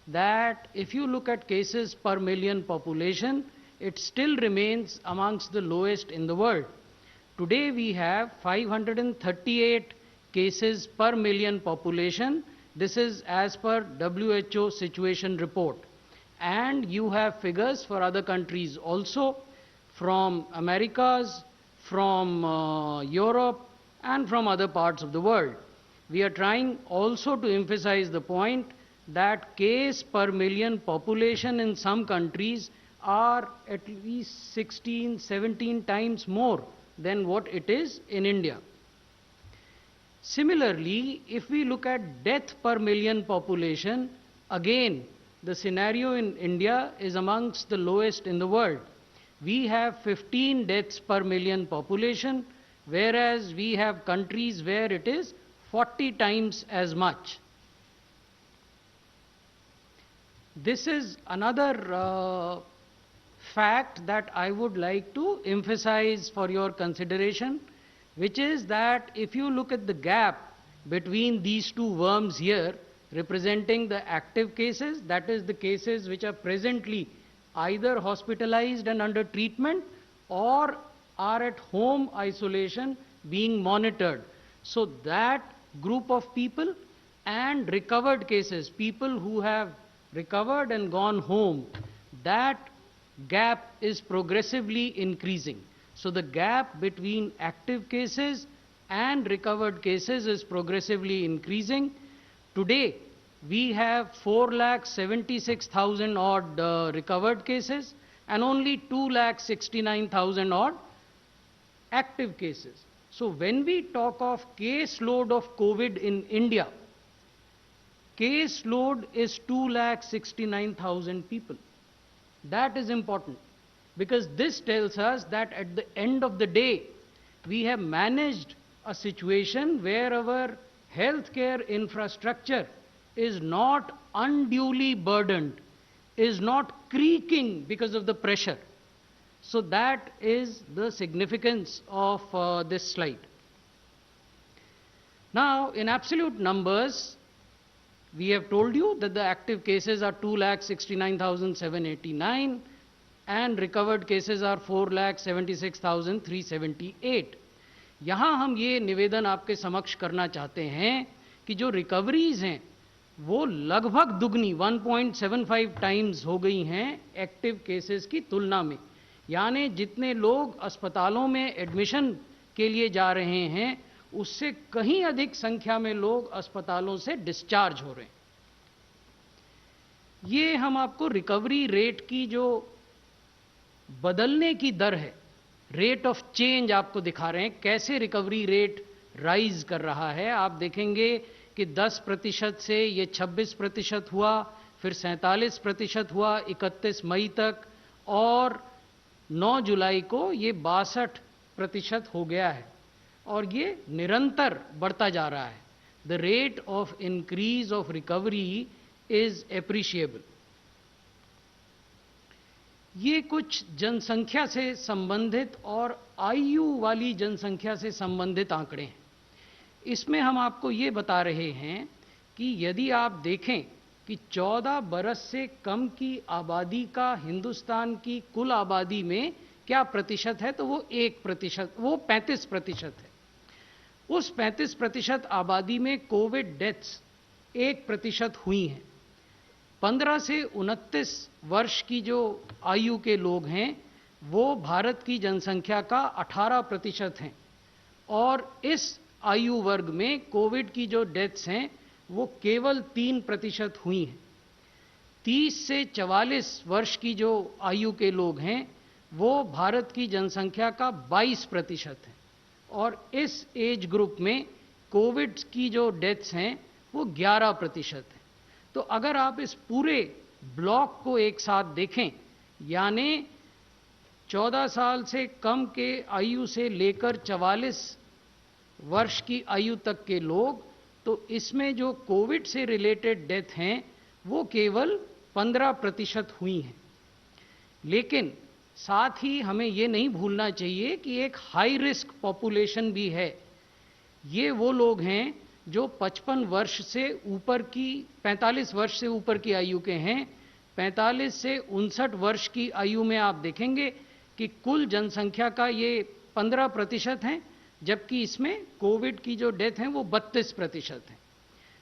that if you look at cases per million population, it still remains amongst the lowest in the world. Today we have 538 cases per million population. This is as per WHO situation report. And you have figures for other countries also, from Americas, from Europe, and from other parts of the world. We are trying also to emphasize the point that case per million population in some countries are at least 16, 17 times more than what it is in India. Similarly, if we look at death per million population, again, the scenario in India is amongst the lowest in the world. We have 15 deaths per million population, whereas we have countries where it is 40 times as much. This is another fact that I would like to emphasize for your consideration, which is that if you look at the gap between these two worms here, representing the active cases, that is the cases which are presently either hospitalized and under treatment or are at home isolation being monitored. So that group of people and recovered cases, people who have recovered and gone home, that gap is progressively increasing. So the gap between active cases and recovered cases is progressively increasing. Today, we have 4,76,000 odd recovered cases and only 2,69,000 odd active cases. So when we talk of caseload of COVID in India, caseload is 2,69,000 people. That is important, because this tells us that at the end of the day, we have managed a situation where our healthcare infrastructure is not unduly burdened, is not creaking because of the pressure. So that is the significance of this slide. Now, in absolute numbers, we have told you that the active cases are 2,69,789 and recovered cases are 4,76,378. यहाँ हम ये निवेदन आपके समक्ष करना चाहते हैं कि जो रिकवरीज हैं वो लगभग दुगनी 1.75 टाइम्स हो गई हैं एक्टिव केसेस की तुलना में। यानी जितने लोग अस्पतालों में एडमिशन के लिए जा रहे हैं उससे कहीं अधिक संख्या में लोग अस्पतालों से डिस्चार्ज हो रहे हैं। ये हम आपको रिकवरी रेट की जो बदलने की दर है, रेट ऑफ चेंज आपको दिखा रहे हैं, कैसे रिकवरी रेट राइज कर रहा है। आप देखेंगे कि 10% से ये 26% हुआ, फिर 47% हुआ 31 मई तक, और 9 जुलाई को ये 62% हो गया है और ये निरंतर बढ़ता जा रहा है। The rate of increase of recovery is appreciable. ये कुछ जनसंख्या से संबंधित और आयु वाली जनसंख्या से संबंधित आंकड़े हैं। इसमें हम आपको ये बता रहे हैं कि यदि आप देखें कि 14 बरस से कम की आबादी का हिंदुस्तान की कुल आबादी में क्या प्रतिशत है, तो वो 1%, वो 35% है। उस 35% आबादी में कोविड डेथ्स 1% हुई हैं। 15 से 29 वर्ष की जो आयु के लोग हैं वो भारत की जनसंख्या का 18% हैं, और इस आयु वर्ग में कोविड की जो डेथ्स हैं वो केवल 3% हुई हैं। 30 से 44 वर्ष की जो आयु के लोग हैं वो भारत की जनसंख्या का 22% है, और इस एज ग्रुप में कोविड की जो डेथ्स हैं वो 11% है। तो अगर आप इस पूरे ब्लॉक को एक साथ देखें, यानी 14 साल से कम के आयु से लेकर 44 वर्ष की आयु तक के लोग, तो इसमें जो कोविड से रिलेटेड डेथ हैं वो केवल 15% हुई हैं। लेकिन साथ ही हमें ये नहीं भूलना चाहिए कि एक हाई रिस्क पॉपुलेशन भी है। ये वो लोग हैं जो 55 वर्ष से ऊपर की 45 वर्ष से ऊपर की आयु के हैं, 45 से 59 वर्ष की आयु में आप देखेंगे कि कुल जनसंख्या का ये 15% है, जबकि इसमें कोविड की जो डेथ हैं वो 32% है।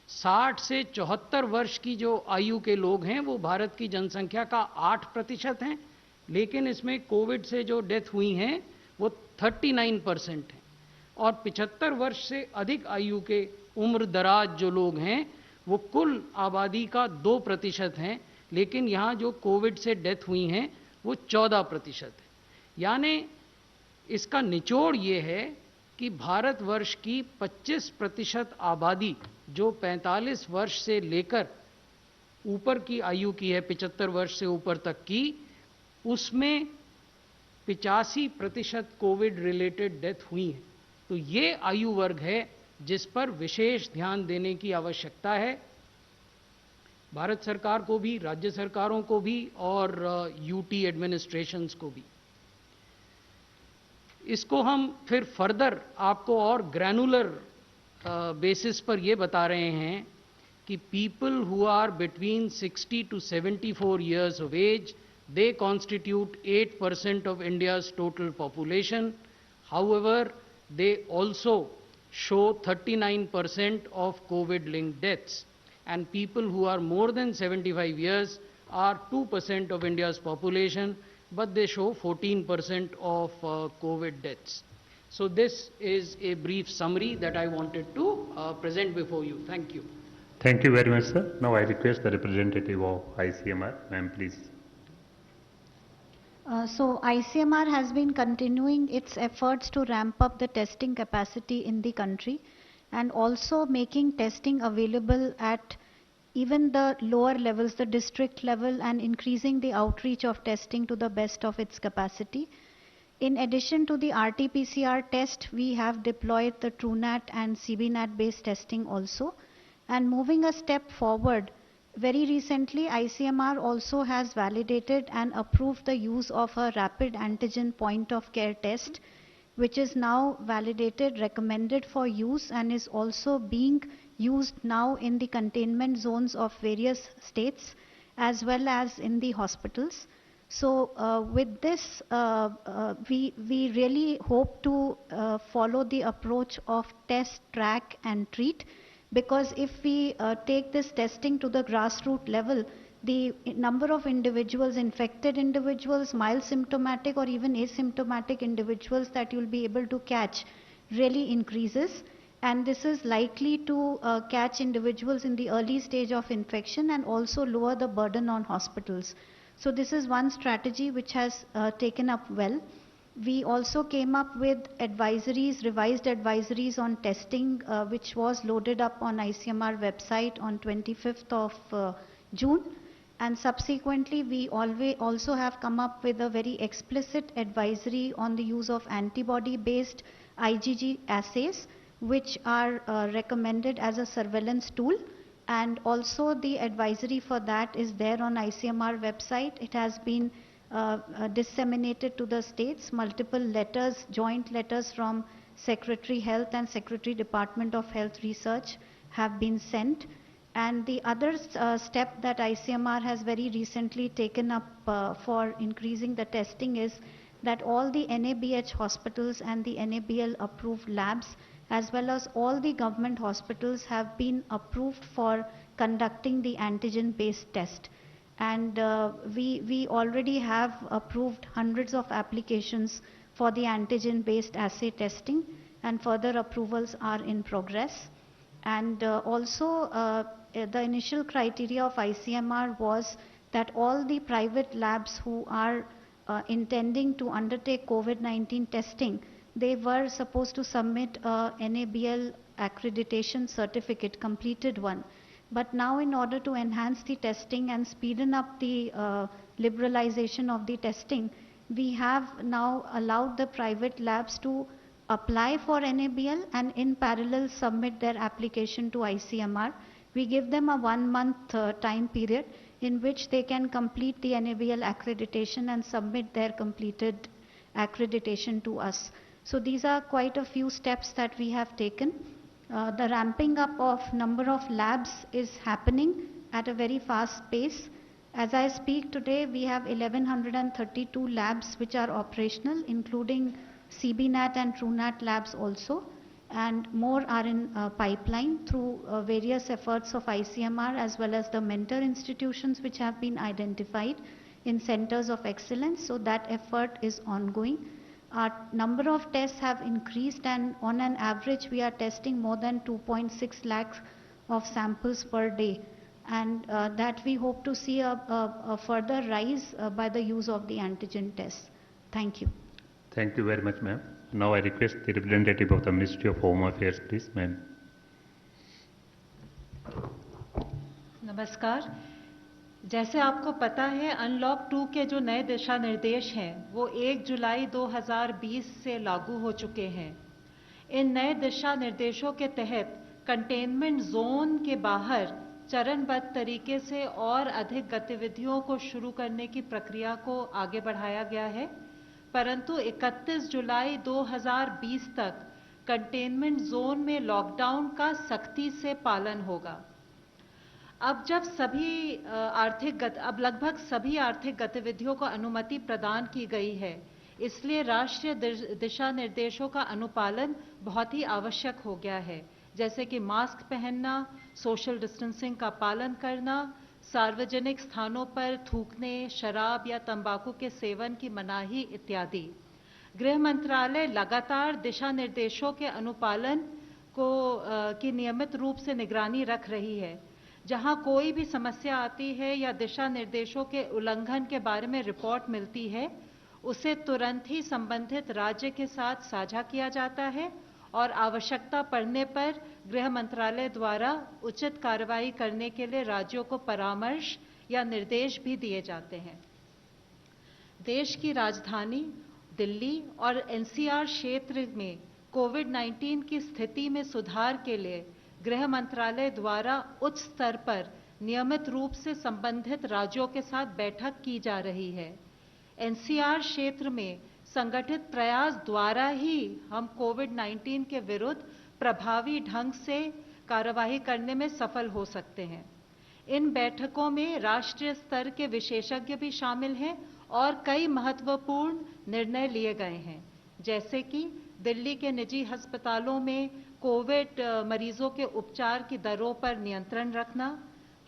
60 से 74 वर्ष की जो आयु के लोग हैं वो भारत की जनसंख्या का 8% हैं, लेकिन इसमें कोविड से जो डेथ हुई हैं वो 39% है। और 75 वर्ष से अधिक आयु के उम्र दराज जो लोग हैं वो कुल आबादी का 2% हैं, लेकिन यहाँ जो कोविड से डेथ हुई हैं वो 14% है। यानी इसका निचोड़ ये है कि भारतवर्ष की 25% आबादी जो 45 वर्ष से लेकर ऊपर की आयु की है, 75 वर्ष से ऊपर तक की, उसमें 85% कोविड रिलेटेड डेथ हुई है। तो ये आयु वर्ग है जिस पर विशेष ध्यान देने की आवश्यकता है, भारत सरकार को भी, राज्य सरकारों को भी और यूटी एडमिनिस्ट्रेशंस को भी। इसको हम फिर फर्दर आपको और ग्रैनुलर बेसिस पर ये बता रहे हैं कि people who are between 60 to 74 years of age, they constitute 8% of India's total population. However, they also show 39% of COVID-linked deaths. And people who are more than 75 years are 2% of India's population, but they show 14% of COVID deaths. So this is a brief summary that I wanted to present before you. Thank you. Thank you very much, sir. Now I request the representative of ICMR, ma'am, please. So ICMR has been continuing its efforts to ramp up the testing capacity in the country and also making testing available at even the lower levels, the district level, and increasing the outreach of testing to the best of its capacity. In addition to the RT-PCR test, we have deployed the TrueNat and CBNat based testing also. And moving a step forward, very recently ICMR also has validated and approved the use of a rapid antigen point of care test, which is now validated, recommended for use, and is also being used now in the containment zones of various states as well as in the hospitals. So with this, we really hope to follow the approach of test, track and treat, because if we take this testing to the grassroots level, the number of individuals, infected individuals, mild symptomatic or even asymptomatic individuals that you'll be able to catch really increases. And this is likely to catch individuals in the early stage of infection and also lower the burden on hospitals. So this is one strategy which has taken up well. We also came up with advisories, revised advisories on testing, which was loaded up on ICMR website on 25th of June. And subsequently, we also have come up with a very explicit advisory on the use of antibody-based IgG assays, which are recommended as a surveillance tool. And also the advisory for that is there on ICMR website. It has been disseminated to the states. Multiple letters, joint letters from Secretary Health and Secretary Department of Health Research have been sent. And the other step that ICMR has very recently taken up for increasing the testing is that all the NABH hospitals and the NABL approved labs, as well as all the government hospitals, have been approved for conducting the antigen based test. And we already have approved hundreds of applications for the antigen based assay testing, and further approvals are in progress. And also the initial criteria of ICMR was that all the private labs who are intending to undertake COVID-19 testing, they were supposed to submit a NABL accreditation certificate, completed one. But now, in order to enhance the testing and speeden up the liberalization of the testing, we have now allowed the private labs to apply for NABL and in parallel submit their application to ICMR. We give them a 1 month time period in which they can complete the NABL accreditation and submit their completed accreditation to us. So these are quite a few steps that we have taken. The ramping up of number of labs is happening at a very fast pace. As I speak today, we have 1132 labs which are operational, including CBNAT and TrueNAT labs also, and more are in pipeline through various efforts of ICMR as well as the mentor institutions which have been identified in centers of excellence. So that effort is ongoing. Our number of tests have increased, and on an average we are testing more than 2.6 lakhs of samples per day, and that we hope to see a further rise by the use of the antigen tests. Thank you. Thank you very much, ma'am. Now I request the representative of the Ministry of Home Affairs, please, ma'am. नमस्कार। जैसे आपको पता है, unlock 2 के जो नए दिशा निर्देश हैं वो 1 जुलाई 2020 से लागू हो चुके हैं। इन नए दिशा निर्देशों के तहत कंटेनमेंट जोन के बाहर चरणबद्ध तरीके से और अधिक गतिविधियों को शुरू करने की प्रक्रिया को आगे बढ़ाया गया है, परंतु 31 जुलाई 2020 तक कंटेनमेंट जोन में लॉकडाउन का सख्ती से पालन होगा। अब लगभग सभी आर्थिक गतिविधियों को अनुमति प्रदान की गई है, इसलिए राष्ट्रीय दिशा निर्देशों का अनुपालन बहुत ही आवश्यक हो गया है, जैसे कि मास्क पहनना, सोशल डिस्टेंसिंग का पालन करना, सार्वजनिक स्थानों पर थूकने, शराब या तंबाकू के सेवन की मनाही इत्यादि। गृह मंत्रालय लगातार दिशा निर्देशों के अनुपालन की नियमित रूप से निगरानी रख रही है। जहां कोई भी समस्या आती है या दिशा निर्देशों के उल्लंघन के बारे में रिपोर्ट मिलती है, उसे तुरंत ही संबंधित राज्य के साथ साझा किया जाता है और आवश्यकता पड़ने पर गृह मंत्रालय द्वारा उचित कार्रवाई करने के लिए राज्यों को परामर्श या निर्देश भी दिए जाते हैं। देश की राजधानी दिल्ली और एनसीआर क्षेत्र में कोविड-19 की स्थिति में सुधार के लिए गृह मंत्रालय द्वारा उच्च स्तर पर नियमित रूप से संबंधित राज्यों के साथ बैठक की जा रही है। एनसीआर क्षेत्र में संगठित प्रयास द्वारा ही हम कोविड-19 के विरुद्ध प्रभावी ढंग से कार्यवाही करने में सफल हो सकते हैं। इन बैठकों में राष्ट्रीय स्तर के विशेषज्ञ भी शामिल हैं और कई महत्वपूर्ण निर्णय लिए गए हैं, जैसे कि दिल्ली के निजी अस्पतालों में कोविड मरीजों के उपचार की दरों पर नियंत्रण रखना,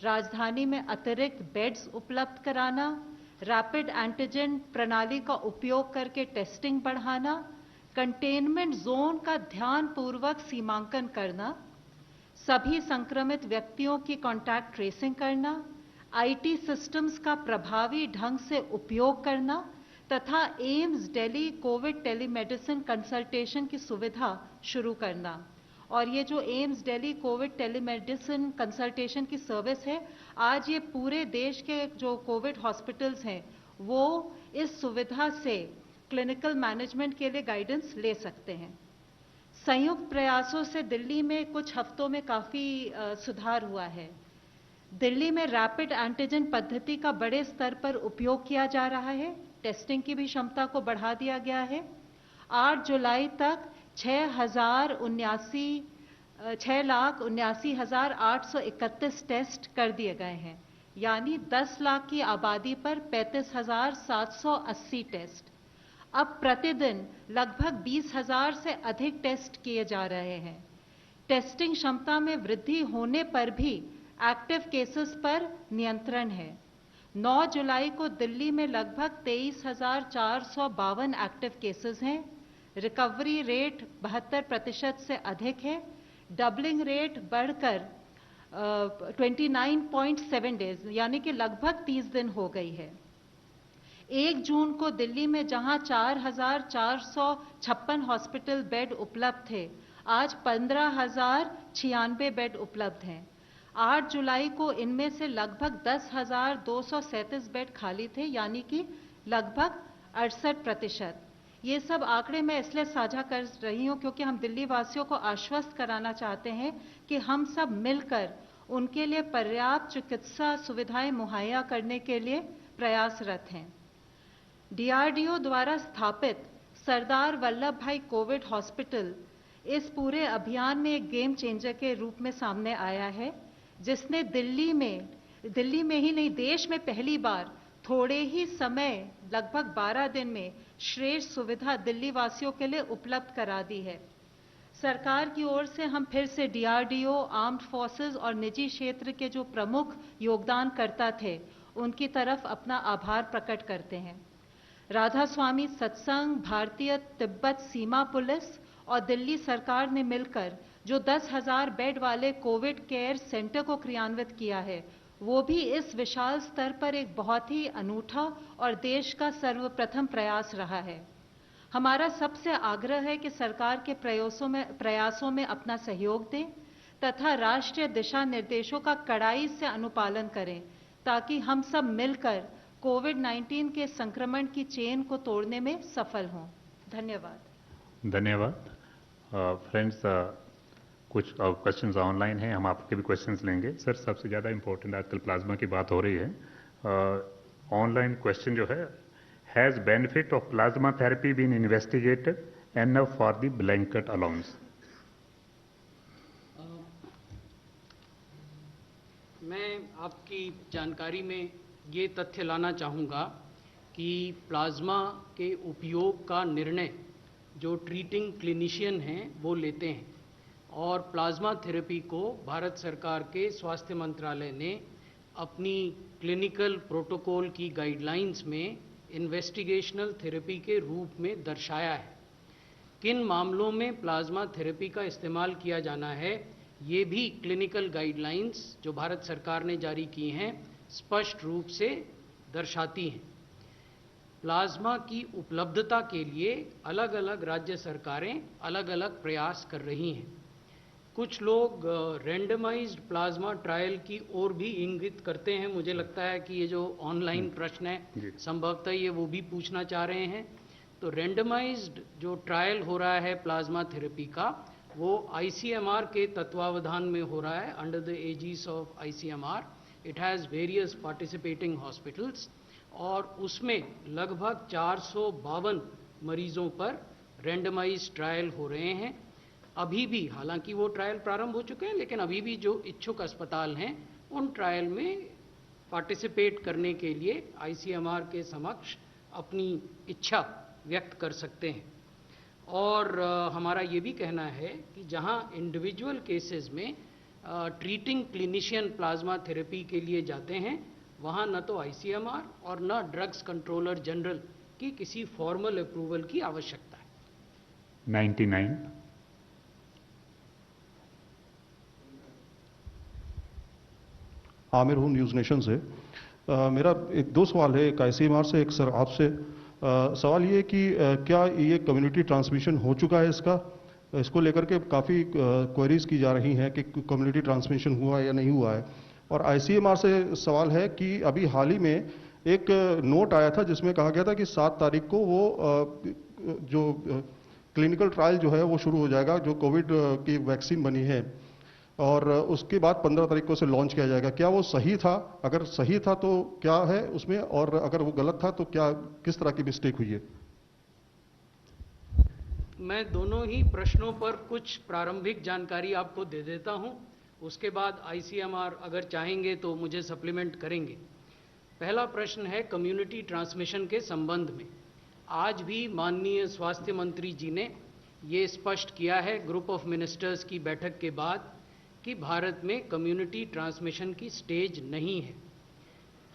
राजधानी में अतिरिक्त बेड्स उपलब्ध कराना, रैपिड एंटीजन प्रणाली का उपयोग करके टेस्टिंग बढ़ाना, कंटेनमेंट जोन का ध्यानपूर्वक सीमांकन करना, सभी संक्रमित व्यक्तियों की कॉन्टैक्ट ट्रेसिंग करना, आईटी सिस्टम्स का प्रभावी ढंग से उपयोग करना तथा AIIMS Delhi Covid telemedicine consultation की सुविधा शुरू करना। और ये जो AIIMS Delhi Covid telemedicine consultation की सर्विस है, आज ये पूरे देश के जो कोविड हॉस्पिटल्स हैं वो इस सुविधा से क्लिनिकल मैनेजमेंट के लिए गाइडेंस ले सकते हैं। संयुक्त प्रयासों से दिल्ली में कुछ हफ्तों में काफ़ी सुधार हुआ है। दिल्ली में रैपिड एंटीजन पद्धति का बड़े स्तर पर उपयोग किया जा रहा है, टेस्टिंग की भी क्षमता को बढ़ा दिया गया है। 8 जुलाई तक 6,79,831 टेस्ट कर दिए गए हैं, यानी 10 लाख की आबादी पर 35,780 टेस्ट। अब प्रतिदिन लगभग 20,000 से अधिक टेस्ट किए जा रहे हैं। टेस्टिंग क्षमता में वृद्धि होने पर भी एक्टिव केसेस पर नियंत्रण है। 9 जुलाई को दिल्ली में लगभग 23,452 एक्टिव केसेस हैं। रिकवरी रेट 72% से अधिक है। डबलिंग रेट बढ़कर 29.7 डेज यानी कि लगभग 30 दिन हो गई है। 1 जून को दिल्ली में जहां 4,456 हॉस्पिटल बेड उपलब्ध थे, आज 15,096 बेड उपलब्ध हैं। 8 जुलाई को इनमें से लगभग 10,237 बेड खाली थे, यानी कि लगभग 68%। ये सब आंकड़े मैं इसलिए साझा कर रही हूँ क्योंकि हम दिल्ली वासियों को आश्वस्त कराना चाहते हैं कि हम सब मिलकर उनके लिए पर्याप्त चिकित्सा सुविधाएं मुहैया करने के लिए प्रयासरत हैं। डीआरडीओ द्वारा स्थापित सरदार वल्लभ भाई कोविड हॉस्पिटल इस पूरे अभियान में एक गेम चेंजर के रूप में सामने आया है, जिसने दिल्ली में ही नहीं देश में पहली बार थोड़े ही समय लगभग 12 दिन में श्रेष्ठ सुविधा दिल्ली वासियों के लिए उपलब्ध करा दी है। सरकार की ओर से हम फिर से डीआरडीओ, आर्म्ड फोर्सेस और निजी क्षेत्र के जो प्रमुख योगदानकर्ता थे उनकी तरफ अपना आभार प्रकट करते हैं। राधा स्वामी सत्संग, भारतीय तिब्बत सीमा पुलिस और दिल्ली सरकार ने मिलकर जो 10,000 बेड वाले कोविड केयर सेंटर को क्रियान्वित किया है, वो भी इस विशाल स्तर पर एक बहुत ही अनूठा और देश का सर्वप्रथम प्रयास रहा है। हमारा सबसे आग्रह है कि सरकार के प्रयासों में अपना सहयोग दें तथा राष्ट्रीय दिशा निर्देशों का कड़ाई से अनुपालन करें, ताकि हम सब मिलकर कोविड-19 के संक्रमण की चेन को तोड़ने में सफल हों। धन्यवाद। धन्यवाद। फ्रेंड्स, कुछ क्वेश्चंस ऑनलाइन हैं, हम आपके भी क्वेश्चंस लेंगे। सर, सबसे ज़्यादा इम्पोर्टेंट आजकल प्लाज्मा की बात हो रही है। ऑनलाइन क्वेश्चन जो है, has benefit of plasma therapy been investigated enough for the blanket allowance? मैं आपकी जानकारी में ये तथ्य लाना चाहूँगा कि प्लाज्मा के उपयोग का निर्णय जो ट्रीटिंग क्लिनिशियन हैं वो लेते हैं, और प्लाज्मा थेरेपी को भारत सरकार के स्वास्थ्य मंत्रालय ने अपनी क्लिनिकल प्रोटोकॉल की गाइडलाइंस में इन्वेस्टिगेशनल थेरेपी के रूप में दर्शाया है। किन मामलों में प्लाज्मा थेरेपी का इस्तेमाल किया जाना है, ये भी क्लिनिकल गाइडलाइंस जो भारत सरकार ने जारी की हैं स्पष्ट रूप से दर्शाती हैं। प्लाज्मा की उपलब्धता के लिए अलग अलग राज्य सरकारें अलग अलग प्रयास कर रही हैं। कुछ लोग रैंडमाइज्ड प्लाज्मा ट्रायल की ओर भी इंगित करते हैं। मुझे लगता है कि ये जो ऑनलाइन प्रश्न है संभवतः ये वो भी पूछना चाह रहे हैं। तो रैंडमाइज्ड जो ट्रायल हो रहा है प्लाज्मा थेरेपी का, वो ICMR के तत्वावधान में हो रहा है, under the aegis of ICMR। It has various participating hospitals, और उसमें लगभग 452 मरीजों पर रैंडमाइज्ड ट्रायल हो रहे हैं। अभी भी, हालांकि वो ट्रायल प्रारंभ हो चुके हैं, लेकिन अभी भी जो इच्छुक अस्पताल हैं उन ट्रायल में पार्टिसिपेट करने के लिए ICMR के समक्ष अपनी इच्छा व्यक्त कर सकते हैं। और हमारा ये भी कहना है कि जहां इंडिविजुअल केसेस में ट्रीटिंग क्लिनिशियन प्लाज्मा थेरेपी के लिए जाते हैं, वहां न तो ICMR और न ड्रग्स कंट्रोलर जनरल की किसी फॉर्मल अप्रूवल की आवश्यकता है। 99। आमिर हूँ, न्यूज़ नेशन से। मेरा दो सवाल है, एक ICMR से, एक सर आपसे। सवाल ये कि क्या ये कम्युनिटी ट्रांसमिशन हो चुका है इसको लेकर के काफ़ी क्वेरीज की जा रही हैं कि कम्युनिटी ट्रांसमिशन हुआ है या नहीं हुआ है। और ICMR से सवाल है कि अभी हाल ही में एक नोट आया था जिसमें कहा गया था कि 7 तारीख को वो जो क्लिनिकल ट्रायल जो है वो शुरू हो जाएगा, जो कोविड की वैक्सीन बनी है, और उसके बाद 15 तारीख को उसे लॉन्च किया जाएगा। क्या वो सही था? अगर सही था तो क्या है उसमें, और अगर वो गलत था तो क्या, किस तरह की मिस्टेक हुई है? मैं दोनों ही प्रश्नों पर कुछ प्रारंभिक जानकारी आपको दे देता हूं, उसके बाद ICMR अगर चाहेंगे तो मुझे सप्लीमेंट करेंगे। पहला प्रश्न है कम्युनिटी ट्रांसमिशन के संबंध में। आज भी माननीय स्वास्थ्य मंत्री जी ने ये स्पष्ट किया है ग्रुप ऑफ मिनिस्टर्स की बैठक के बाद कि भारत में कम्युनिटी ट्रांसमिशन की स्टेज नहीं है।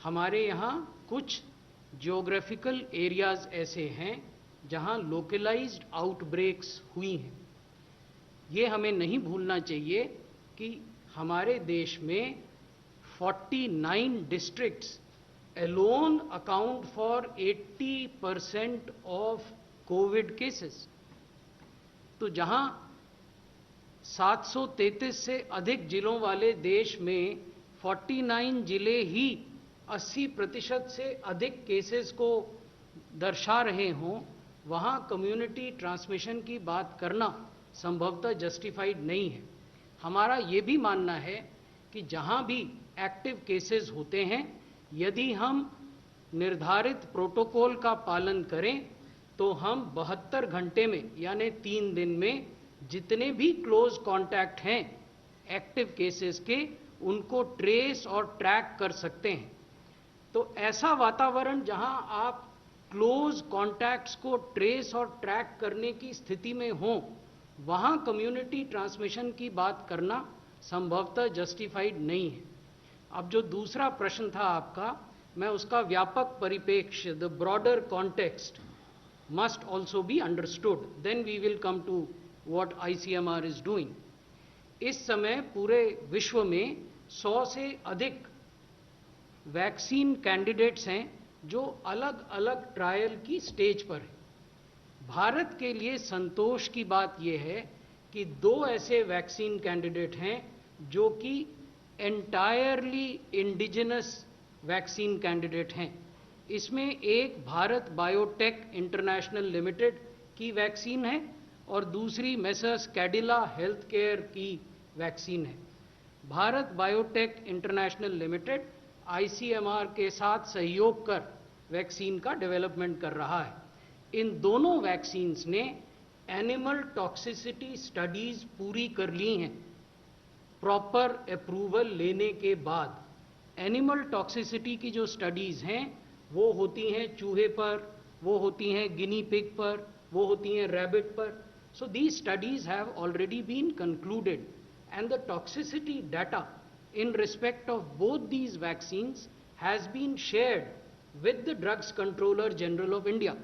हमारे यहाँ कुछ जियोग्राफिकल एरियाज ऐसे हैं जहाँ लोकलाइज्ड आउटब्रेक्स हुई हैं। ये हमें नहीं भूलना चाहिए कि हमारे देश में 49 districts alone account for 80% of Covid cases. तो जहां 733 से अधिक जिलों वाले देश में 49 जिले ही 80% से अधिक केसेस को दर्शा रहे हों, वहां कम्युनिटी ट्रांसमिशन की बात करना संभवतः जस्टिफाइड नहीं है। हमारा ये भी मानना है कि जहां भी एक्टिव केसेस होते हैं, यदि हम निर्धारित प्रोटोकॉल का पालन करें तो हम 72 घंटे में यानी 3 दिन में जितने भी क्लोज कांटेक्ट हैं एक्टिव केसेस के, उनको ट्रेस और ट्रैक कर सकते हैं। तो ऐसा वातावरण जहां आप क्लोज कॉन्टैक्ट्स को ट्रेस और ट्रैक करने की स्थिति में हों, वहां कम्युनिटी ट्रांसमिशन की बात करना संभवतः जस्टिफाइड नहीं है। अब जो दूसरा प्रश्न था आपका, मैं उसका व्यापक परिप्रेक्ष्य, the broader context must also be understood, then we will come to what ICMR is doing. इस समय पूरे विश्व में 100 से अधिक वैक्सीन कैंडिडेट्स हैं जो अलग अलग ट्रायल की स्टेज पर हैं। भारत के लिए संतोष की बात यह है कि 2 ऐसे वैक्सीन कैंडिडेट हैं जो कि एंटायरली इंडिजिनस वैक्सीन कैंडिडेट हैं। इसमें एक भारत बायोटेक इंटरनेशनल लिमिटेड की वैक्सीन है और दूसरी मेसर्स कैडिला हेल्थ केयर की वैक्सीन है। Bharat biotech international limited ICMR के साथ सहयोग कर वैक्सीन का डेवलपमेंट कर रहा है। इन दोनों वैक्सीन्स ने एनिमल टॉक्सिसिटी स्टडीज पूरी कर ली हैं प्रॉपर अप्रूवल लेने के बाद। एनिमल टॉक्सिसिटी की जो स्टडीज हैं वो होती हैं चूहे पर, वो होती हैं गिनी पिग पर, वो होती हैं रैबिट पर। So these studies have already been concluded and the toxicity data in respect of both these vaccines has been shared with the Drugs Controller General of India.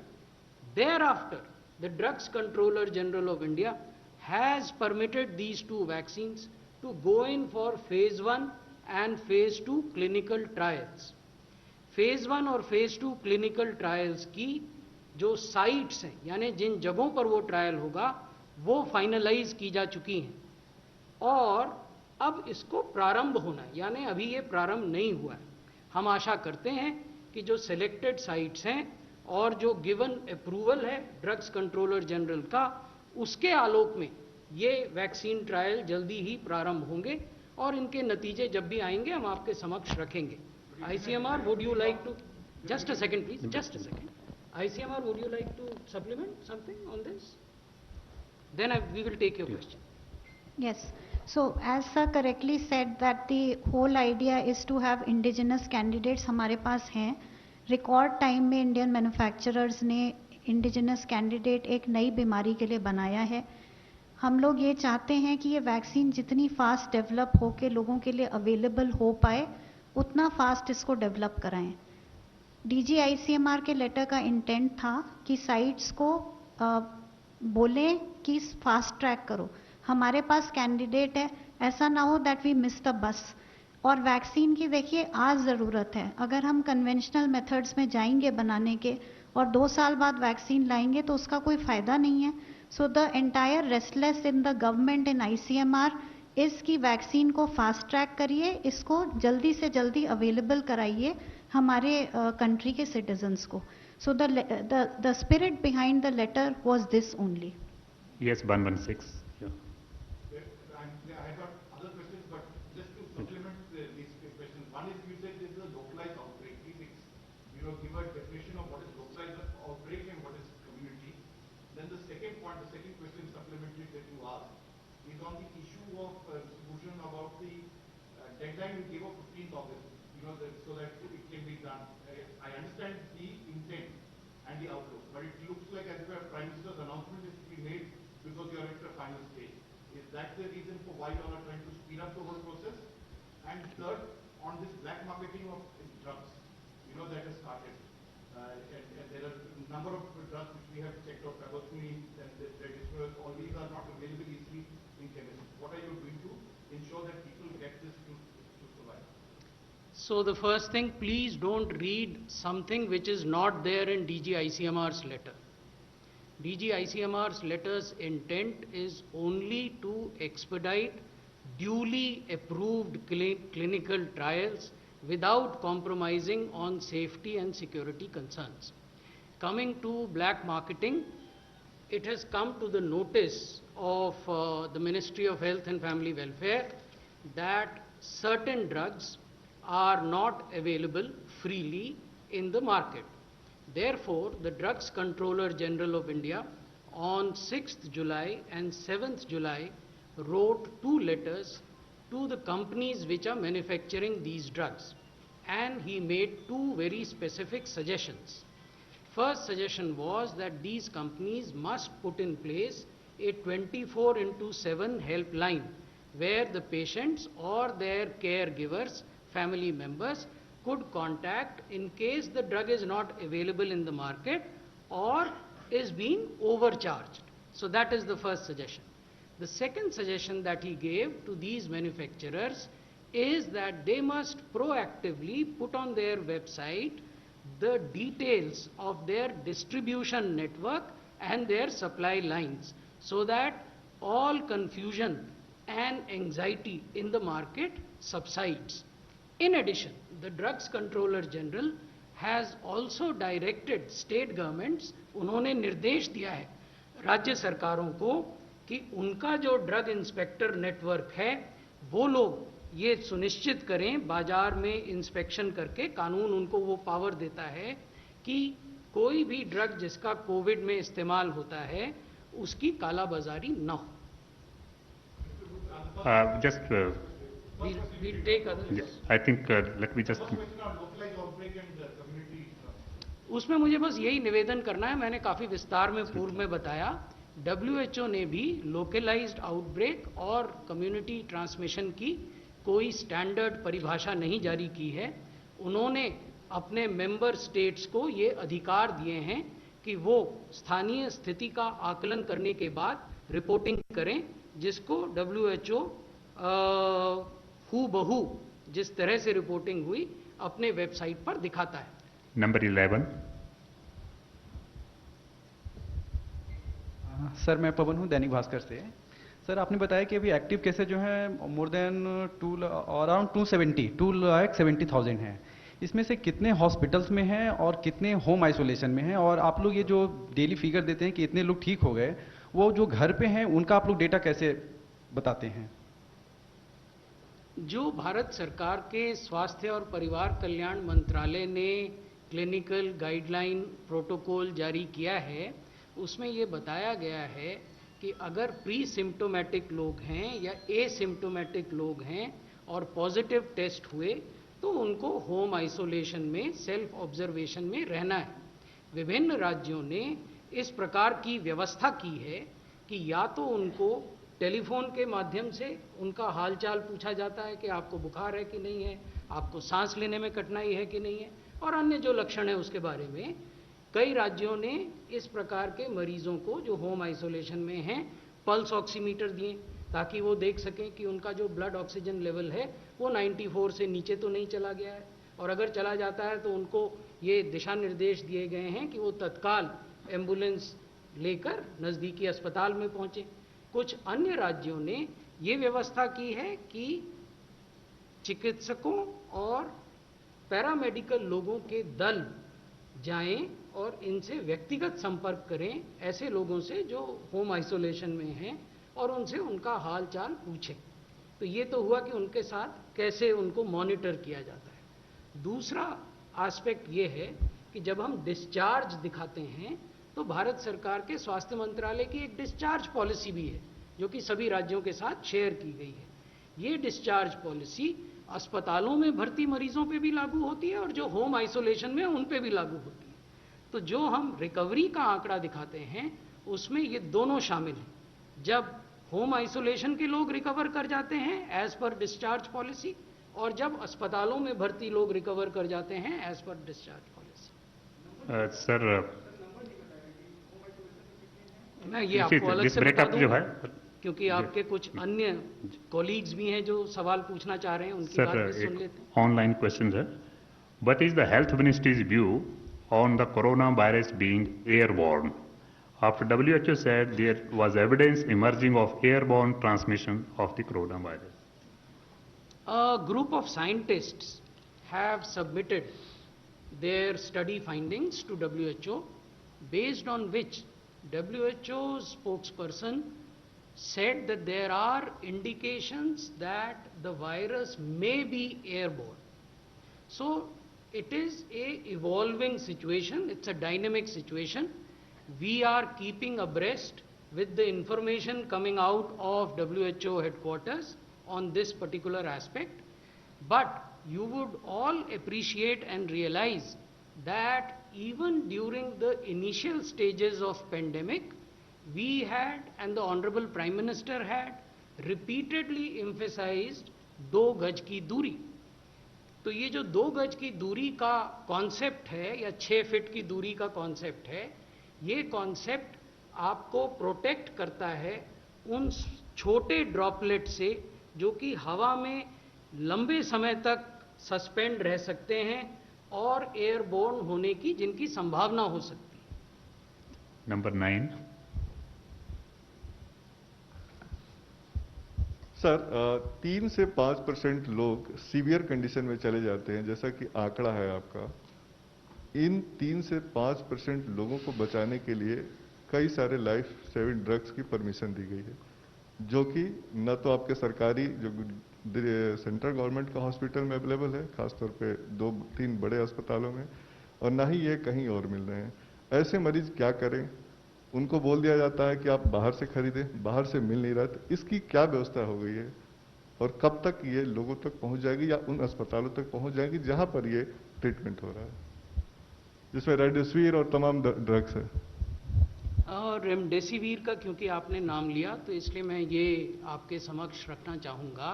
Thereafter, the Drugs Controller General of India has permitted these 2 vaccines to go in for phase 1 and phase 2 clinical trials. phase 1 और phase 2 clinical trials की जो sites हैं, यानी जिन जगहों पर वो trial होगा, वो फाइनलाइज की जा चुकी हैं और अब इसको प्रारंभ होना है, यानी अभी ये प्रारंभ नहीं हुआ है। हम आशा करते हैं कि जो सिलेक्टेड साइट्स हैं और जो गिवन अप्रूवल है ड्रग्स कंट्रोलर जनरल का, उसके आलोक में ये वैक्सीन ट्रायल जल्दी ही प्रारंभ होंगे और इनके नतीजे जब भी आएंगे हम आपके समक्ष रखेंगे। ICMR, would you like to just a second please, just a second. ICMR, would you like to supplement something on this? Then we will take your question. Yes. So as sir correctly said that the whole idea is to have indigenous candidates हमारे पास हैं। Record time में Indian manufacturers ने indigenous candidate एक नई बीमारी के लिए बनाया है। हम लोग ये चाहते हैं कि ये वैक्सीन जितनी फास्ट डेवलप हो के लोगों के लिए अवेलेबल हो पाए, उतना फास्ट इसको डेवलप कराएं। DGICMR के लेटर का इंटेंट था कि साइट्स को बोलें कि फास्ट ट्रैक करो। हमारे पास कैंडिडेट है, ऐसा ना हो that we miss the bus. और वैक्सीन की देखिए आज ज़रूरत है। अगर हम कन्वेंशनल मेथड्स में जाएंगे बनाने के और 2 साल बाद वैक्सीन लाएंगे तो उसका कोई फ़ायदा नहीं है। So the entire restless in the government in ICMR इसकी वैक्सीन को फास्ट ट्रैक करिए, इसको जल्दी से जल्दी अवेलेबल कराइए हमारे कंट्री के सिटीजन्स को। So the spirit behind the letter was this only. Yes, 116. I got other questions, but just to supplement these questions. One is you said this is a localized outbreak. Please, give a definition of what is localized outbreak and what is community. Then the second point, the second question supplementary that you asked is on the issue of solution about the deadline you gave of 15th August. So that it can be done. I understand the intent and the outlook, but it looks like as if a Prime Minister's announcement is to be made because you are at the final stage. Is that the reason for why you all are trying to speed up the whole process? And third, on this black marketing of drugs, that has started. And there are a number of drugs which we have checked out, Pavotini and Registra, all these are not available easily in chemistry. What are you doing to ensure that people get this to survive? So the first thing, please don't read something which is not there in DGICMR's letter. DGICMR's letter's intent is only to expedite duly approved clinical trials without compromising on safety and security concerns. Coming to black marketing, it has come to the notice of the Ministry of Health and Family Welfare that certain drugs are not available freely in the market. Therefore, the Drugs Controller General of India on 6th July and 7th July wrote 2 letters to the companies which are manufacturing these drugs, and he made 2 very specific suggestions. First suggestion was that these companies must put in place a 24/7 helpline where the patients or their caregivers, family members, could contact in case the drug is not available in the market or is being overcharged. So that is the first suggestion. The second suggestion that he gave to these manufacturers is that they must proactively put on their website the details of their distribution network and their supply lines, so that all confusion and anxiety in the market subsides. In addition, the Drugs Controller General has also directed state governments, उन्होंने निर्देश दिया है राज्य सरकारों को कि उनका जो ड्रग इंस्पेक्टर नेटवर्क है वो लोग ये सुनिश्चित करें, बाजार में इंस्पेक्शन करके, कानून उनको वो पावर देता है कि कोई भी ड्रग जिसका कोविड में इस्तेमाल होता है उसकी कालाबाजारी न हो. We'll take others. I think let me just. उसमें मुझे बस यही निवेदन करना है, मैंने काफी विस्तार में पूर्व में बताया, WHO ने भी लोकलाइज्ड आउटब्रेक और कम्युनिटी ट्रांसमिशन की कोई स्टैंडर्ड परिभाषा नहीं जारी की है. उन्होंने अपने मेंबर स्टेट्स को ये अधिकार दिए हैं कि वो स्थानीय स्थिति का आकलन करने के बाद रिपोर्टिंग करें, जिसको WHO हूबहू जिस तरह से रिपोर्टिंग हुई अपने वेबसाइट पर दिखाता है. नंबर 11. सर मैं पवन हूँ दैनिक भास्कर से. सर आपने बताया कि अभी एक्टिव केसेज जो हैं मोर देन अराउंड 270,000 हैं. इसमें से कितने हॉस्पिटल्स में हैं और कितने होम आइसोलेशन में हैं, और आप लोग ये जो डेली फिगर देते हैं कि इतने लोग ठीक हो गए, वो जो घर पे हैं उनका आप लोग डेटा कैसे बताते हैं? जो भारत सरकार के स्वास्थ्य और परिवार कल्याण मंत्रालय ने क्लिनिकल गाइडलाइन प्रोटोकॉल जारी किया है, उसमें ये बताया गया है कि अगर प्री सिम्टोमेटिक लोग हैं या एसिम्टोमेटिक लोग हैं और पॉजिटिव टेस्ट हुए तो उनको होम आइसोलेशन में, सेल्फ ऑब्जर्वेशन में रहना है. विभिन्न राज्यों ने इस प्रकार की व्यवस्था की है कि या तो उनको टेलीफोन के माध्यम से उनका हालचाल पूछा जाता है कि आपको बुखार है कि नहीं है, आपको सांस लेने में कठिनाई है कि नहीं है, और अन्य जो लक्षण है उसके बारे में. कई राज्यों ने इस प्रकार के मरीजों को जो होम आइसोलेशन में हैं पल्स ऑक्सीमीटर दिए ताकि वो देख सकें कि उनका जो ब्लड ऑक्सीजन लेवल है वो 94 से नीचे तो नहीं चला गया है, और अगर चला जाता है तो उनको ये दिशा निर्देश दिए गए हैं कि वो तत्काल एम्बुलेंस लेकर नज़दीकी अस्पताल में पहुँचें. कुछ अन्य राज्यों ने ये व्यवस्था की है कि चिकित्सकों और पैरामेडिकल लोगों के दल जाएं और इनसे व्यक्तिगत संपर्क करें, ऐसे लोगों से जो होम आइसोलेशन में हैं, और उनसे उनका हाल चाल पूछें. तो ये तो हुआ कि उनके साथ कैसे उनको मॉनिटर किया जाता है. दूसरा एस्पेक्ट ये है कि जब हम डिस्चार्ज दिखाते हैं तो भारत सरकार के स्वास्थ्य मंत्रालय की एक डिस्चार्ज पॉलिसी भी है जो कि सभी राज्यों के साथ शेयर की गई है. ये डिस्चार्ज पॉलिसी अस्पतालों में भर्ती मरीजों पे भी लागू होती है और जो होम आइसोलेशन में उन पे भी लागू होती है. तो जो हम रिकवरी का आंकड़ा दिखाते हैं उसमें ये दोनों शामिल हैं. जब होम आइसोलेशन के लोग रिकवर कर जाते हैं एज पर डिस्चार्ज पॉलिसी, और जब अस्पतालों में भर्ती लोग रिकवर कर जाते हैं as per discharge policy. Sir मैं ये आपको अलग से बता जो है, क्योंकि आपके कुछ अन्य कॉलीग्स भी हैं जो सवाल पूछना चाह रहे हैं, उनकी बात भी सुन लेते हैं. ऑनलाइन क्वेश्चन है. What is the health ministries view on the coronavirus being airborne? After WHO said there was evidence emerging of airborne transmission of the coronavirus. A group of scientists have submitted their study findings to WHO, based on which WHO's spokesperson said that there are indications that the virus may be airborne. So it is a evolving situation, it's a dynamic situation. we are keeping abreast with the information coming out of WHO headquarters on this particular aspect. But you would all appreciate and realize that even during the initial stages of pandemic, we had, and the Honorable Prime Minister had, repeatedly emphasized 2 गज की दूरी. तो ये जो 2 गज की दूरी का कॉन्सेप्ट है या 6 फीट की दूरी का कॉन्सेप्ट है, ये कॉन्सेप्ट आपको प्रोटेक्ट करता है उन छोटे ड्रॉपलेट से जो कि हवा में लंबे समय तक सस्पेंड रह सकते हैं और एयरबोर्न होने की जिनकी संभावना हो सकती है. नंबर 9. सर 3 से 5% लोग सीवियर कंडीशन में चले जाते हैं, जैसा कि आंकड़ा है आपका. इन 3 से 5% लोगों को बचाने के लिए कई सारे लाइफ सेविंग ड्रग्स की परमिशन दी गई है, जो कि न तो आपके सरकारी जो सेंट्रल गवर्नमेंट का हॉस्पिटल में अवेलेबल है, खासतौर पे 2-3 बड़े अस्पतालों में, और ना ही ये कहीं और मिल रहे हैं. ऐसे मरीज क्या करें? उनको बोल दिया जाता है कि आप बाहर से खरीदें, बाहर से मिल नहीं रहा. तो इसकी क्या व्यवस्था हो गई है और कब तक ये लोगों तक पहुंच जाएगी या उन अस्पतालों तक पहुंच जाएगी जहां पर ये ट्रीटमेंट हो रहा है, जिसमें रेमडेसिविर और तमाम ड्रग्स है? और रेमडेसिविर का क्योंकि आपने नाम लिया तो इसलिए मैं ये आपके समक्ष रखना चाहूँगा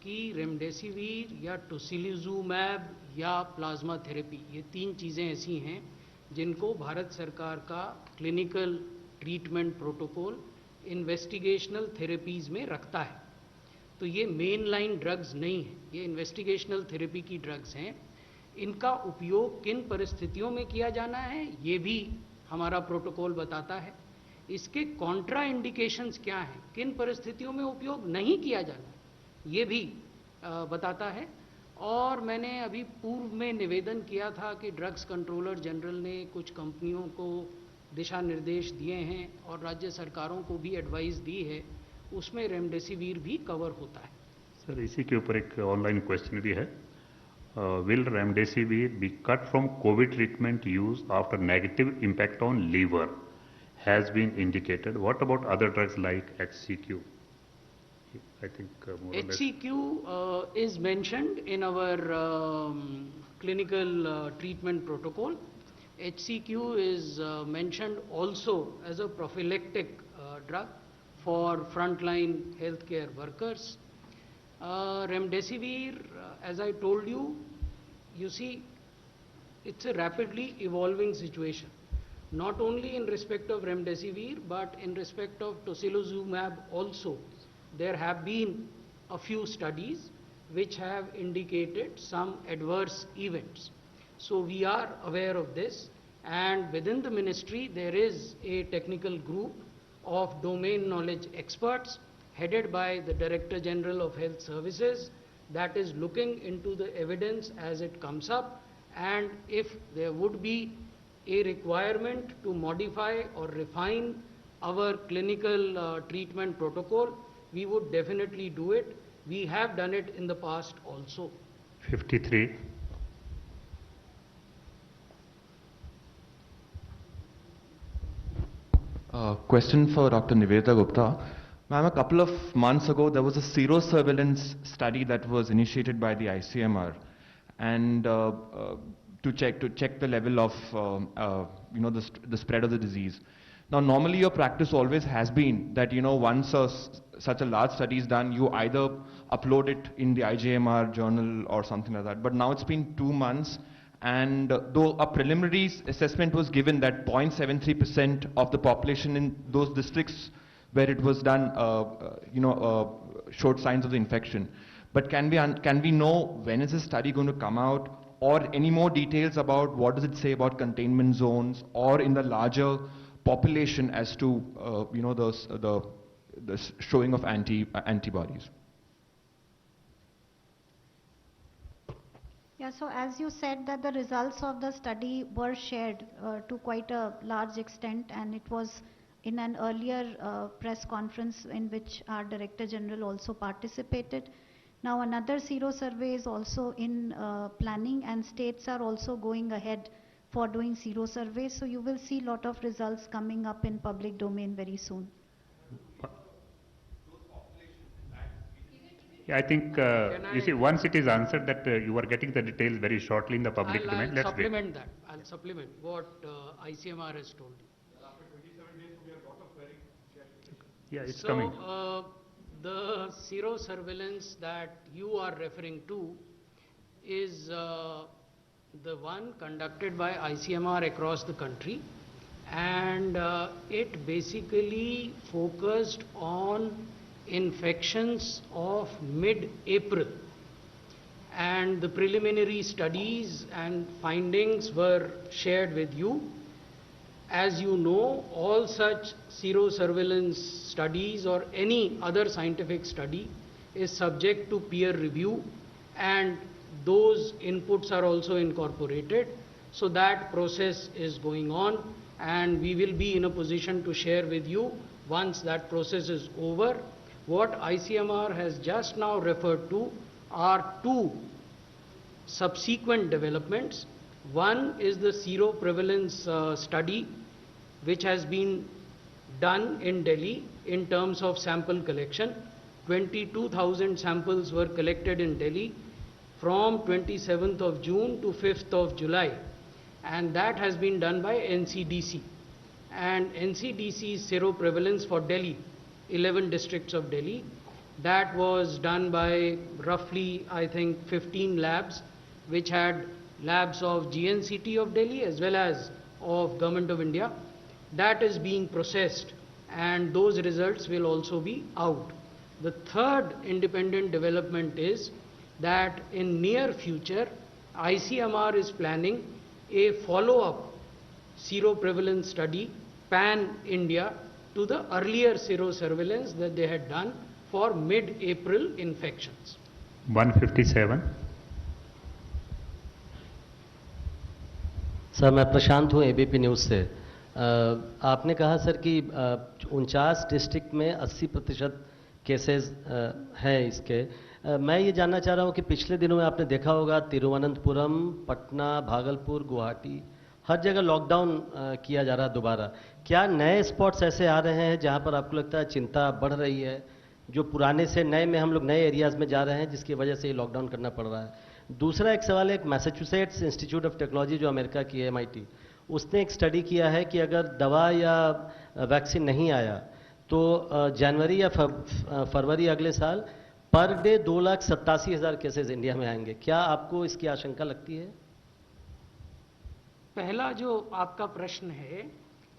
कि रेमडेसिविर या टोसिलिजुमैब या प्लाज्मा थेरेपी, ये 3 चीज़ें ऐसी हैं जिनको भारत सरकार का clinical treatment protocol investigational therapies में रखता है. तो ये मेन लाइन ड्रग्स नहीं है, ये इन्वेस्टिगेशनल थेरेपी की ड्रग्स हैं. इनका उपयोग किन परिस्थितियों में किया जाना है ये भी हमारा प्रोटोकॉल बताता है. इसके कॉन्ट्रा इंडिकेशंस क्या हैं, किन परिस्थितियों में उपयोग नहीं किया जाना है, ये भी बताता है. और मैंने अभी पूर्व में निवेदन किया था कि ड्रग्स कंट्रोलर जनरल ने कुछ कंपनियों को दिशा निर्देश दिए हैं और राज्य सरकारों को भी एडवाइस दी है, उसमें रेमडेसिविर भी कवर होता है. सर इसी के ऊपर एक ऑनलाइन क्वेश्चन भी है. Will remdesivir be cut from COVID treatment use after negative impact on liver has been indicated? What about other drugs like HCQ? I think more or less. HCQ is mentioned in our clinical treatment protocol. HCQ is mentioned also as a prophylactic drug for frontline healthcare workers. Remdesivir, as I told you, you see, it's a rapidly evolving situation. Not only in respect of remdesivir, but in respect of tocilizumab also. There have been a few studies which have indicated some adverse events. So we are aware of this, and within the ministry there is a technical group of domain knowledge experts headed by the Director General of Health Services that is looking into the evidence as it comes up, and if there would be a requirement to modify or refine our clinical treatment protocol, we would definitely do it. We have done it in the past also. 53. Question for Dr. Nivedita Gupta. Ma'am, a couple of months ago, there was a serosurveillance study that was initiated by the ICMR, and to check the level of the spread of the disease. Now, normally your practice always has been that, once such a large study is done, you either upload it in the IJMR journal or something like that. But now it's been 2 months, and though a preliminary assessment was given that 0.73% of the population in those districts where it was done, showed signs of the infection. But can we know when is this study going to come out, or any more details about what does it say about containment zones or in the larger population as to the showing of antibodies? Yeah, so as you said that the results of the study were shared to quite a large extent, and it was in an earlier press conference in which our Director General also participated. Now another sero survey is also in planning, and states are also going ahead for doing sero surveys. So you will see lot of results coming up in public domain very soon. Yeah, I think, you see, once it is answered that you are getting the details very shortly in the public domain, I'll let's supplement that. I'll supplement what ICMR has told you. Yeah, it's So, coming. the sero surveillance that you are referring to is the one conducted by ICMR across the country, and it basically focused on infections of mid-April, and the preliminary studies and findings were shared with you. As you know, all such sero-surveillance studies or any other scientific study is subject to peer review, and those inputs are also incorporated. So that process is going on, and we will be in a position to share with you once that process is over. What ICMR has just now referred to are two subsequent developments. One is the seroprevalence study, which has been done in Delhi in terms of sample collection. 22,000 samples were collected in Delhi from 27th of June to 5th of July, and that has been done by NCDC. And NCDC's seroprevalence for Delhi, 11 districts of Delhi, that was done by roughly, I think, 15 labs, which had labs of GNCT of Delhi as well as of Government of India. That is being processed, and those results will also be out. The third independent development is that in near future, ICMR is planning a follow-up seroprevalence study, pan-India, to the earlier serosurveillance that they had done for mid-April infections. 157. Sir, मैं प्रशांत हूँ ABP news से। आपने कहा sir कि 49 district में 80% cases हैं इसके। मैं ये जानना चाह रहा हूँ कि पिछले दिनों में आपने देखा होगा तिरुवनंतपुरम, पटना, भागलपुर, गुवाहाटी, हर जगह लॉकडाउन किया जा रहा है दोबारा। क्या नए स्पॉट्स ऐसे आ रहे हैं जहाँ पर आपको लगता है चिंता बढ़ रही है, जो पुराने से नए में हम लोग नए एरियाज़ में जा रहे हैं जिसकी वजह से ये लॉकडाउन करना पड़ रहा है? दूसरा एक सवाल है, एक मैसेच्यूसेट्स इंस्टीट्यूट ऑफ टेक्नोलॉजी जो अमेरिका की है, MIT, उसने एक स्टडी किया है कि अगर दवा या वैक्सीन नहीं आया तो जनवरी या फरवरी अगले साल पर डे 2,87,000 केसेस इंडिया में आएंगे। क्या आपको इसकी आशंका लगती है? पहला जो आपका प्रश्न है,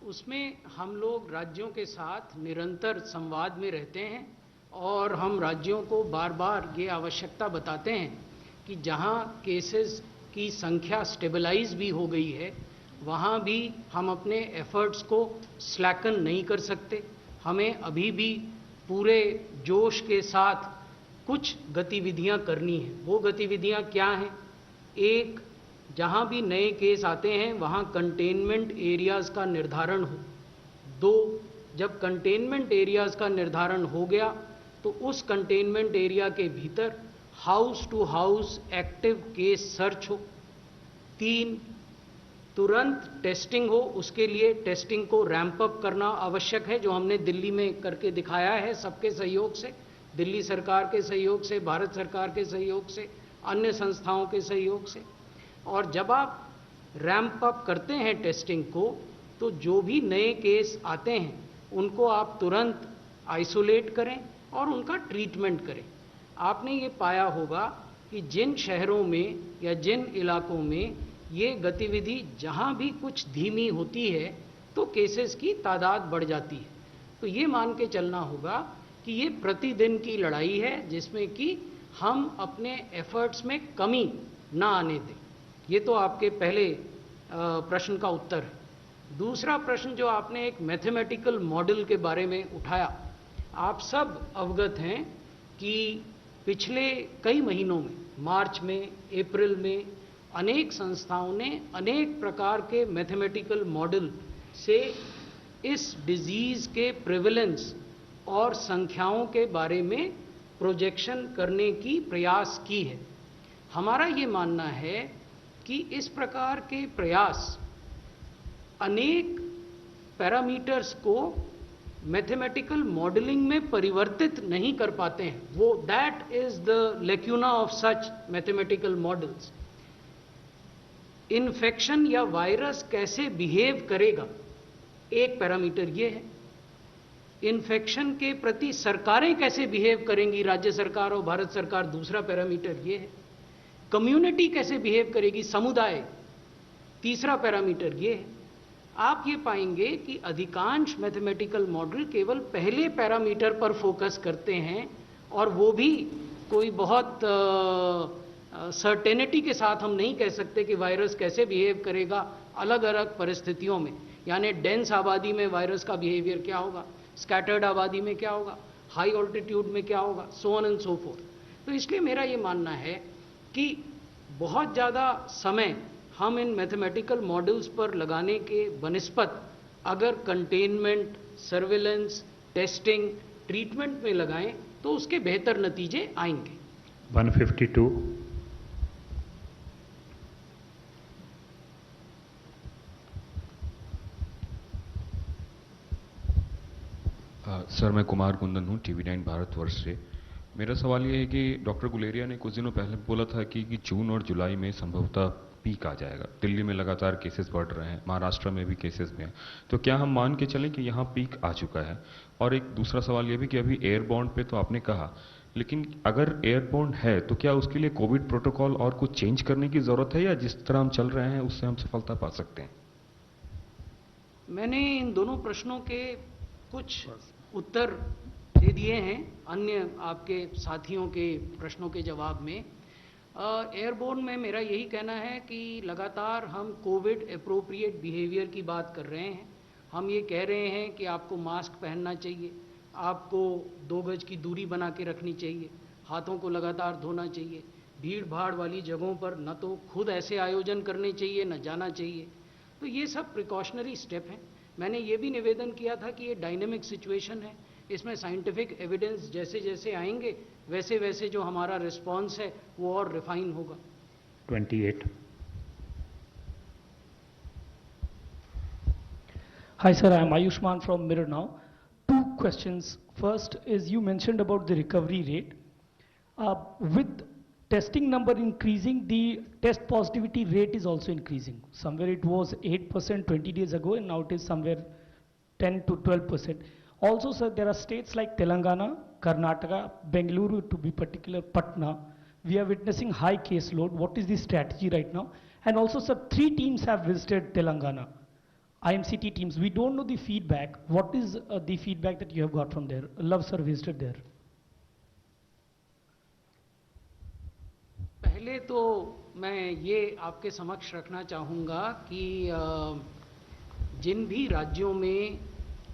उसमें हम लोग राज्यों के साथ निरंतर संवाद में रहते हैं, और हम राज्यों को बार बार ये आवश्यकता बताते हैं कि जहां केसेस की संख्या स्टेबलाइज भी हो गई है, वहां भी हम अपने एफर्ट्स को स्लैकन नहीं कर सकते। हमें अभी भी पूरे जोश के साथ कुछ गतिविधियां करनी है। वो गतिविधियां क्या हैं? एक, जहां भी नए केस आते हैं वहां कंटेनमेंट एरियाज़ का निर्धारण हो। दो, जब कंटेनमेंट एरियाज़ का निर्धारण हो गया तो उस कंटेनमेंट एरिया के भीतर house to house active case search हो। तीन, तुरंत टेस्टिंग हो, उसके लिए टेस्टिंग को रैंप अप करना आवश्यक है, जो हमने दिल्ली में करके दिखाया है सबके सहयोग से, दिल्ली सरकार के सहयोग से, भारत सरकार के सहयोग से, अन्य संस्थाओं के सहयोग से। और जब आप रैंप अप करते हैं टेस्टिंग को, तो जो भी नए केस आते हैं उनको आप तुरंत आइसोलेट करें और उनका ट्रीटमेंट करें। आपने ये पाया होगा कि जिन शहरों में या जिन इलाकों में ये गतिविधि जहां भी कुछ धीमी होती है तो केसेस की तादाद बढ़ जाती है। तो ये मान के चलना होगा कि ये प्रतिदिन की लड़ाई है, जिसमें कि हम अपने एफर्ट्स में कमी ना आने दें। ये तो आपके पहले प्रश्न का उत्तर है। दूसरा प्रश्न जो आपने एक मैथमेटिकल मॉडल के बारे में उठाया, आप सब अवगत हैं कि पिछले कई महीनों में, मार्च में, अप्रैल में, अनेक संस्थाओं ने अनेक प्रकार के मैथमेटिकल मॉडल से इस डिजीज़ के प्रेवलेंस और संख्याओं के बारे में प्रोजेक्शन करने की प्रयास की है। हमारा ये मानना है कि इस प्रकार के प्रयास अनेक पैरामीटर्स को मैथमेटिकल मॉडलिंग में परिवर्तित नहीं कर पाते हैं। वो that is the lacuna of such mathematical models. Infection या वायरस कैसे बिहेव करेगा, एक पैरामीटर ये है। इन्फेक्शन के प्रति सरकारें कैसे बिहेव करेंगी, राज्य सरकार और भारत सरकार, दूसरा पैरामीटर ये है। कम्युनिटी कैसे बिहेव करेगी, समुदाय, तीसरा पैरामीटर ये है। आप ये पाएंगे कि अधिकांश मैथमेटिकल मॉडल केवल पहले पैरामीटर पर फोकस करते हैं, और वो भी कोई बहुत सर्टेनिटी के साथ हम नहीं कह सकते कि वायरस कैसे बिहेव करेगा अलग अलग परिस्थितियों में। यानी डेंस आबादी में वायरस का बिहेवियर क्या होगा, स्कैटर्ड आबादी में क्या होगा, हाई ऑल्टीट्यूड में क्या होगा, so on and so fourth. तो इसलिए मेरा ये मानना है कि बहुत ज़्यादा समय हम इन मैथमेटिकल मॉडल्स पर लगाने के बनिस्पत अगर कंटेनमेंट, सर्विलेंस, टेस्टिंग, ट्रीटमेंट में लगाएं तो उसके बेहतर नतीजे आएंगे। 152। सर, मैं कुमार कुंदन हूँ, TV9 भारतवर्ष से। मेरा सवाल ये है कि डॉक्टर गुलेरिया ने कुछ दिनों पहले बोला था कि जून और जुलाई में संभवतः पीक आ जाएगा। दिल्ली में लगातार केसेस बढ़ रहे हैं, महाराष्ट्र में भी केसेस में हैं, तो क्या हम मान के चलें कि यहाँ पीक आ चुका है? और एक दूसरा सवाल ये भी कि अभी एयरबॉर्न पे तो आपने कहा, लेकिन अगर एयरबॉर्न है तो क्या उसके लिए कोविड प्रोटोकॉल और कुछ चेंज करने की ज़रूरत है, या जिस तरह हम चल रहे हैं उससे हम सफलता पा सकते हैं? मैंने इन दोनों प्रश्नों के कुछ उत्तर दे दिए हैं अन्य आपके साथियों के प्रश्नों के जवाब में। एयरबोर्न में मेरा यही कहना है कि लगातार हम कोविड एप्रोप्रिएट बिहेवियर की बात कर रहे हैं। हम ये कह रहे हैं कि आपको मास्क पहनना चाहिए, आपको 2 गज की दूरी बना के रखनी चाहिए, हाथों को लगातार धोना चाहिए, भीड़ भाड़ वाली जगहों पर न तो खुद ऐसे आयोजन करने चाहिए न जाना चाहिए। तो ये सब प्रिकॉशनरी स्टेप हैं। मैंने ये भी निवेदन किया था कि ये डायनेमिक सिचुएशन है, इसमें साइंटिफिक एविडेंस जैसे जैसे आएंगे वैसे वैसे जो हमारा रिस्पांस है वो और रिफाइन होगा। 28। Hi sir, I am Ayushman from Mirror Now. 2 questions. First is you mentioned about the recovery rate. With testing number increasing, the test positivity rate is also increasing. Somewhere it was 8% 20 days ago, and now it is somewhere 10 to 12%. Also, sir, there are states like Telangana, Karnataka, Bengaluru to be particular, Patna. We are witnessing high caseload. What is the strategy right now? And also, sir, 3 teams have visited Telangana, IMCT teams. We don't know the feedback. What is the feedback that you have got from there? Love, sir, visited there. पहले तो मैं ये आपके समक्ष रखना चाहूँगा कि जिन भी राज्यों में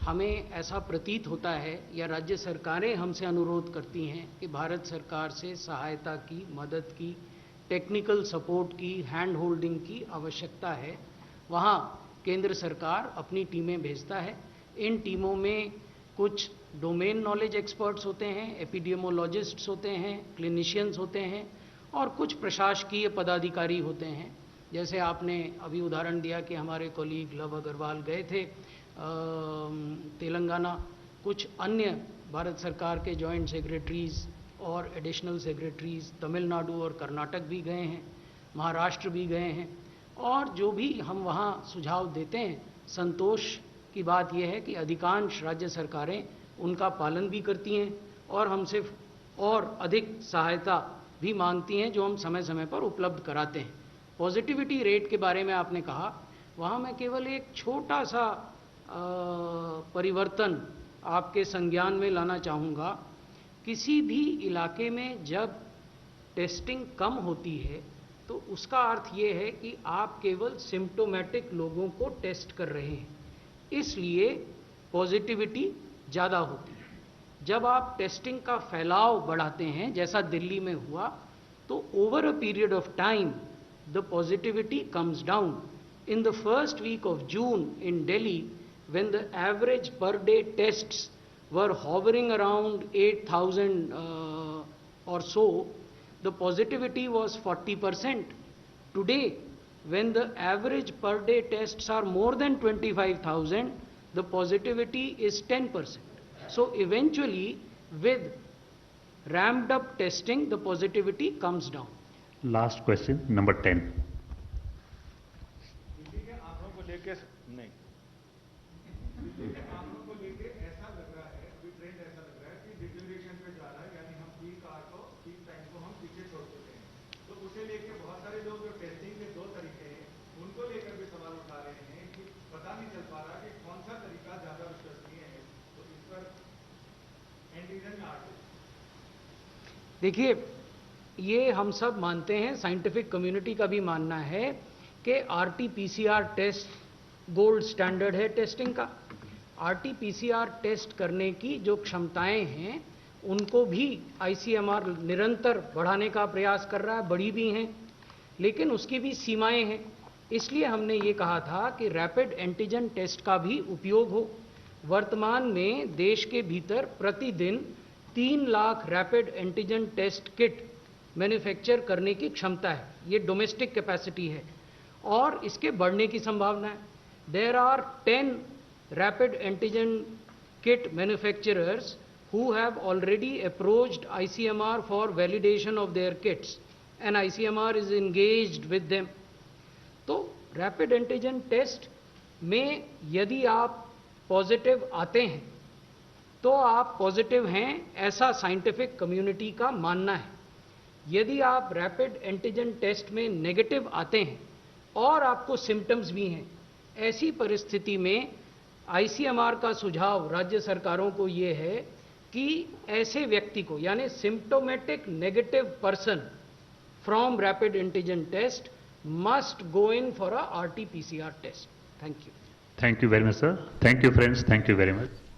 हमें ऐसा प्रतीत होता है या राज्य सरकारें हमसे अनुरोध करती हैं कि भारत सरकार से सहायता की, मदद की, टेक्निकल सपोर्ट की, हैंड होल्डिंग की आवश्यकता है, वहाँ केंद्र सरकार अपनी टीमें भेजता है। इन टीमों में कुछ डोमेन नॉलेज एक्सपर्ट्स होते हैं, एपिडेमियोलॉजिस्ट्स होते हैं, क्लिनिशियंस होते हैं, और कुछ प्रशासकीय पदाधिकारी होते हैं। जैसे आपने अभी उदाहरण दिया कि हमारे कोलीग लव अग्रवाल गए थे तेलंगाना, कुछ अन्य भारत सरकार के जॉइंट सेक्रेटरीज और एडिशनल सेक्रेटरीज तमिलनाडु और कर्नाटक भी गए हैं, महाराष्ट्र भी गए हैं, और जो भी हम वहाँ सुझाव देते हैं, संतोष की बात यह है कि अधिकांश राज्य सरकारें उनका पालन भी करती हैं और हमसे और अधिक सहायता भी मांगती हैं जो हम समय समय पर उपलब्ध कराते हैं। पॉजिटिविटी रेट के बारे में आपने कहा, वहाँ मैं केवल एक छोटा सा परिवर्तन आपके संज्ञान में लाना चाहूँगा। किसी भी इलाके में जब टेस्टिंग कम होती है तो उसका अर्थ ये है कि आप केवल सिम्प्टोमेटिक लोगों को टेस्ट कर रहे हैं, इसलिए पॉजिटिविटी ज़्यादा होती है। जब आप टेस्टिंग का फैलाव बढ़ाते हैं जैसा दिल्ली में हुआ, तो over a period of time the positivity comes down. In the first week of June in Delhi, when the average per day tests were hovering around 8,000 or so, the positivity was 40%. Today, when the average per day tests are more than 25,000, the positivity is 10%. So eventually, with ramped up testing, the positivity comes down. Last question, number 10. Delhi के आंकड़ों को लेके नहीं, दिल्ली के आंकड़ों को लेके ऐसा लग रहा है, अभी ट्रेंड ऐसा लग रहा है कि डिटेरियोरेशन पे जा रहा है, यानी हम पीक टाइम को हम पीछे छोड़ चुके हैं। तो उसे लेके बहुत सारे लोग जो टेस्टिंग के दो तरीके हैं, उनको लेकर भी सवाल उठा रहे हैं कि पता नहीं चल पा रहा कि कौन सा तरीका ज्यादा विश्वसनीय है। तो इस पर एंटीजन या आरटी, देखिए, ये हम सब मानते हैं, साइंटिफिक कम्युनिटी का भी मानना है कि आरटी-पीसीआर टेस्ट गोल्ड स्टैंडर्ड है टेस्टिंग का। आरटी-पीसीआर टेस्ट करने की जो क्षमताएं हैं, उनको भी आईसीएमआर निरंतर बढ़ाने का प्रयास कर रहा है, बढ़ी भी हैं, लेकिन उसकी भी सीमाएं हैं। इसलिए हमने ये कहा था कि रैपिड एंटीजन टेस्ट का भी उपयोग हो। वर्तमान में देश के भीतर प्रतिदिन 3 lakh rapid antigen test kit manufacture करने की क्षमता है। ये डोमेस्टिक कैपेसिटी है और इसके बढ़ने की संभावना है। There are 10 rapid antigen kit manufacturers who have already approached ICMR for validation of their kits, and ICMR is engaged with them. तो रैपिड एंटीजन टेस्ट में यदि आप पॉजिटिव आते हैं तो आप पॉजिटिव हैं, ऐसा साइंटिफिक कम्युनिटी का मानना है। यदि आप रैपिड एंटीजन टेस्ट में नेगेटिव आते हैं और आपको सिम्टम्स भी हैं, ऐसी परिस्थिति में आईसीएमआर का सुझाव राज्य सरकारों को ये है कि ऐसे व्यक्ति को, यानी symptomatic negative person from rapid antigen test must go in for a RT-PCR test. Thank you. Thank you very much, sir. Thank you, friends. Thank you very much.